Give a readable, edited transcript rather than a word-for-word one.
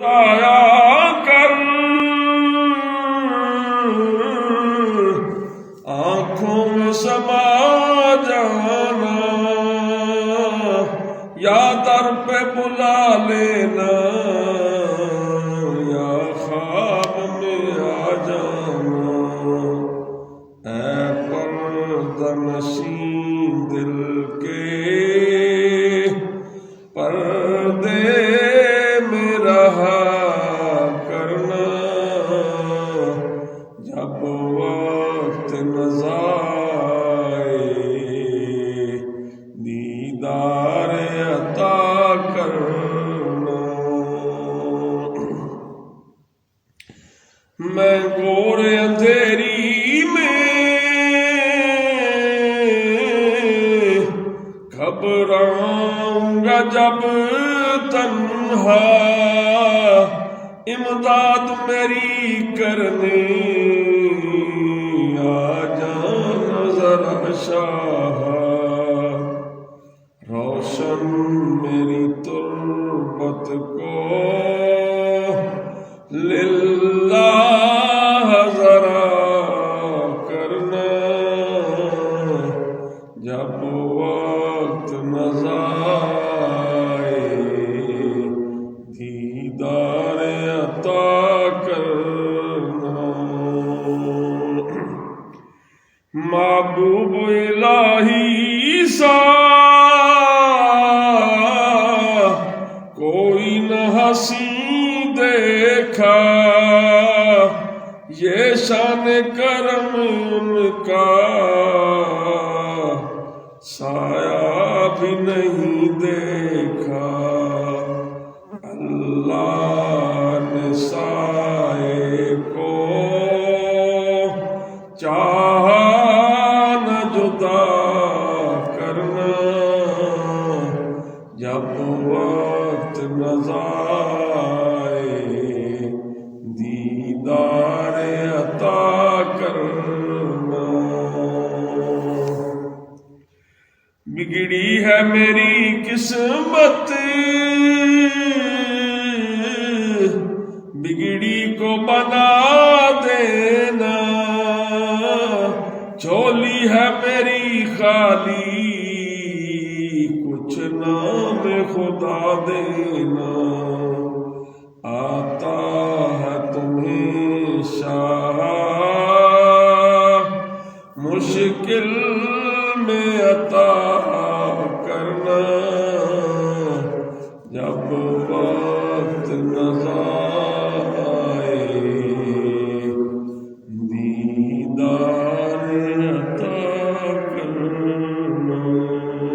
آیا کر آنکھوں میں سما جانا، یا در پہ بلا لینا، یا خواب میں آ جانا۔ اے پردہ نشین دل کے پردے میں رہا کرنا، جب وقت نظر آئے دیدار عطا کرنا۔ میں گور اندھیری میں گھبراؤں گا جب تنہا، امداد میری کرنے آ جانا ذرا شاہ۔ روشن میری تربت کو للہ ذرا کرنا، جب وقت نظر آئے دیدار عطا کرنا۔ محبوب الہی سا کوئی نہ ہنسی دیکھا، یہ شان کرم ان کا سایہ بھی نہیں دیکھا۔ اللہ نے سائے کو چاہا نہ جدا کرنا، جب وقت نظر آئے دیدار عطا کرنا۔ بگڑی ہے میری قسمت، بگڑی کو بنا دینا، جھولی ہے میری خالی کچھ نام خدا دینا۔ آتا ہے تمہیں شاہ مشکل میں عطا کرنا، جب وقت نظر آئے دیدار